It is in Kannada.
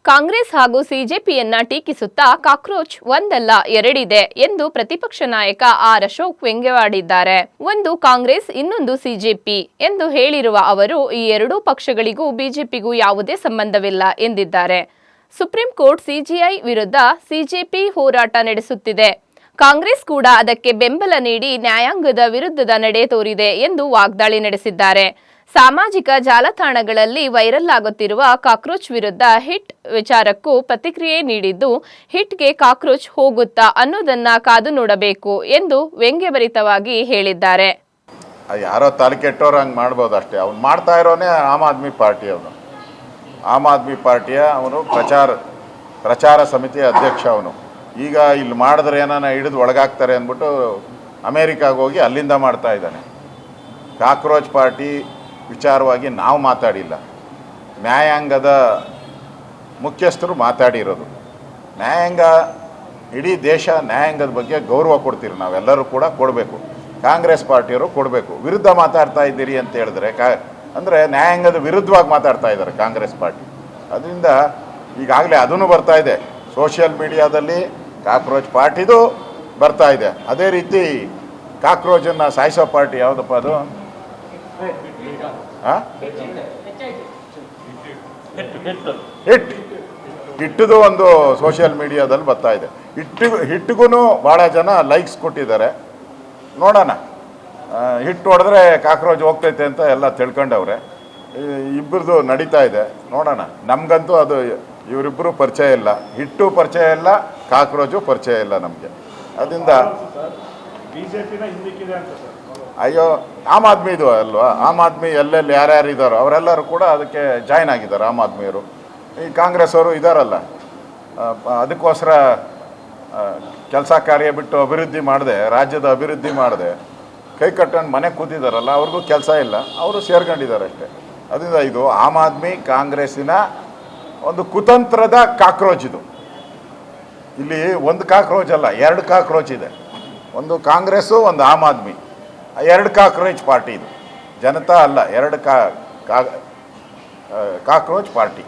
ಕಾಂಗ್ರೆಸ್ ಹಾಗೂ ಸಿಜೆಪಿಯನ್ನ ಟೀಕಿಸುತ್ತಾ ಕಾಕ್ರೋಚ್ ಒಂದಲ್ಲ ಎರಡಿದೆ ಎಂದು ಪ್ರತಿಪಕ್ಷ ನಾಯಕ ಆರ್ ಅಶೋಕ್ ವ್ಯಂಗ್ಯವಾಡಿದ್ದಾರೆ. ಒಂದು ಕಾಂಗ್ರೆಸ್, ಇನ್ನೊಂದು ಸಿಜೆಪಿ ಎಂದು ಹೇಳಿರುವ ಅವರು ಈ ಎರಡೂ ಪಕ್ಷಗಳಿಗೂ ಬಿಜೆಪಿಗೂ ಯಾವುದೇ ಸಂಬಂಧವಿಲ್ಲ ಎಂದಿದ್ದಾರೆ. ಸುಪ್ರೀಂ ಕೋರ್ಟ್ ಸಿಜೆಐ ವಿರುದ್ಧ ಸಿಜೆಪಿ ಹೋರಾಟ ನಡೆಸುತ್ತಿದೆ. ಕಾಂಗ್ರೆಸ್ ಕೂಡ ಅದಕ್ಕೆ ಬೆಂಬಲ ನೀಡಿ ನ್ಯಾಯಾಂಗದ ವಿರುದ್ಧದ ನಡೆ ತೋರಿದೆ ಎಂದು ವಾಗ್ದಾಳಿ ನಡೆಸಿದ್ದಾರೆ. ಸಾಮಾಜಿಕ ಜಾಲತಾಣಗಳಲ್ಲಿ ವೈರಲ್ ಆಗುತ್ತಿರುವ ಕಾಕ್ರೋಚ್ ವಿರುದ್ಧ ಹಿಟ್ ವಿಚಾರಕ್ಕೂ ಪ್ರತಿಕ್ರಿಯೆ ನೀಡಿದ್ದು, ಹಿಟ್ಗೆ ಕಾಕ್ರೋಚ್ ಹೋಗುತ್ತಾ ಅನ್ನೋದನ್ನ ಕಾದು ನೋಡಬೇಕು ಎಂದು ವ್ಯಂಗ್ಯಭರಿತವಾಗಿ ಹೇಳಿದ್ದಾರೆ. ಯಾರೋ ತಲೆ ಕೆಟ್ಟೋರು ಹಂಗೆ ಮಾಡ್ಬೋದು ಅಷ್ಟೇ. ಅವ್ನು ಮಾಡ್ತಾ ಇರೋನೇ ಆಮ್ ಆದ್ಮಿ ಪಾರ್ಟಿ. ಆಮ್ ಆದ್ಮಿ ಪಾರ್ಟಿಯ ಅವನು ಪ್ರಚಾರ ಸಮಿತಿಯ ಅಧ್ಯಕ್ಷ. ಅವನು ಈಗ ಇಲ್ಲಿ ಮಾಡಿದ್ರೆ ಏನಾನ ಹಿಡಿದು ಒಳಗಾಗ್ತಾರೆ ಅಂದ್ಬಿಟ್ಟು ಅಮೇರಿಕಾಗೆ ಹೋಗಿ ಅಲ್ಲಿಂದ ಮಾಡ್ತಾ ಇದ್ದಾನೆ. ಕಾಕ್ರೋಚ್ ಪಾರ್ಟಿ ವಿಚಾರವಾಗಿ ನಾವು ಮಾತಾಡಿಲ್ಲ, ನ್ಯಾಯಾಂಗದ ಮುಖ್ಯಸ್ಥರು ಮಾತಾಡಿರೋದು. ನ್ಯಾಯಾಂಗ, ಇಡೀ ದೇಶ ನ್ಯಾಯಾಂಗದ ಬಗ್ಗೆ ಗೌರವ ಕೊಡ್ತೀರಿ, ನಾವೆಲ್ಲರೂ ಕೂಡ ಕೊಡಬೇಕು, ಕಾಂಗ್ರೆಸ್ ಪಾರ್ಟಿಯವರು ಕೊಡಬೇಕು. ವಿರುದ್ಧ ಮಾತಾಡ್ತಾ ಇದ್ದೀರಿ ಅಂತ ಹೇಳಿದ್ರೆ ಅಂದರೆ ನ್ಯಾಯಾಂಗದ ವಿರುದ್ಧವಾಗಿ ಮಾತಾಡ್ತಾ ಇದ್ದಾರೆ ಕಾಂಗ್ರೆಸ್ ಪಾರ್ಟಿ. ಅದರಿಂದ ಈಗಾಗಲೇ ಅದೂ ಬರ್ತಾ ಇದೆ, ಸೋಷಿಯಲ್ ಮೀಡಿಯಾದಲ್ಲಿ ಕಾಕ್ರೋಚ್ ಪಾರ್ಟಿದು ಬರ್ತಾ ಇದೆ. ಅದೇ ರೀತಿ ಕಾಕ್ರೋಚನ್ನು ಸಾಯಿಸೋ ಪಾರ್ಟಿ ಯಾವುದಪ್ಪ ಅದು? ಹಿಟ್ಟದು ಒಂದು ಸೋಷಿಯಲ್ ಮೀಡಿಯಾದಲ್ಲಿ ಬರ್ತಾ ಇದೆ. ಹಿಟ್ಟಿಗೂ ಭಾಳ ಜನ ಲೈಕ್ಸ್ ಕೊಟ್ಟಿದ್ದಾರೆ. ನೋಡೋಣ, ಹಿಟ್ಟು ಹೊಡೆದ್ರೆ ಕಾಕ್ರೋಚ್ ಹೋಗ್ತೈತೆ ಅಂತ ಎಲ್ಲ ತಿಳ್ಕೊಂಡವ್ರೆ. ಇಬ್ಬರದು ನಡೀತಾ ಇದೆ, ನೋಡೋಣ. ನಮಗಂತೂ ಅದು ಇವರಿಬ್ಬರು ಪರಿಚಯ ಇಲ್ಲ, ಹಿಟ್ಟು ಪರಿಚಯ ಇಲ್ಲ, ಕಾಕ್ರೋಚು ಪರಿಚಯ ಇಲ್ಲ ನಮಗೆ. ಅದರಿಂದ ಅಯ್ಯೋ, ಆಮ್ ಆದ್ಮಿದು ಅಲ್ವಾ? ಆಮ್ ಆದ್ಮಿ ಎಲ್ಲೆಲ್ಲಿ ಯಾರ್ಯಾರು ಇದ್ದಾರೋ ಅವರೆಲ್ಲರೂ ಕೂಡ ಅದಕ್ಕೆ ಜಾಯ್ನ್ ಆಗಿದ್ದಾರೆ. ಆಮ್ ಆದ್ಮಿಯವರು, ಈ ಕಾಂಗ್ರೆಸ್ ಅವರು ಇದ್ದಾರಲ್ಲ, ಅದಕ್ಕೋಸ್ಕರ ಕೆಲಸ ಕಾರ್ಯ ಬಿಟ್ಟು ಅಭಿವೃದ್ಧಿ ಮಾಡದೆ, ರಾಜ್ಯದ ಅಭಿವೃದ್ಧಿ ಮಾಡದೆ ಕೈ ಕಟ್ಟಂಡು ಮನೆ ಕೂತಿದ್ದಾರಲ್ಲ, ಅವ್ರಿಗೂ ಕೆಲಸ ಇಲ್ಲ, ಅವರು ಸೇರ್ಕೊಂಡಿದ್ದಾರೆ ಅಷ್ಟೇ. ಅದರಿಂದ ಇದು ಆಮ್ ಆದ್ಮಿ ಕಾಂಗ್ರೆಸ್ಸಿನ ಒಂದು ಕುತಂತ್ರದ ಕಾಕ್ರೋಚ್ ಇದು. ಇಲ್ಲಿ ಒಂದು ಕಾಕ್ರೋಚ್ ಅಲ್ಲ, ಎರಡು ಕಾಕ್ರೋಚ್ ಇದೆ. ಒಂದು ಕಾಂಗ್ರೆಸ್ಸು, ಒಂದು ಆಮ್ ಆದ್ಮಿ. ಎರಡು ಕಾಕ್ರೋಚ್ ಪಾರ್ಟಿ ಇದು, ಜನತಾ ಅಲ್ಲ, ಎರಡು ಕಾಕ್ರೋಚ್ ಪಾರ್ಟಿ.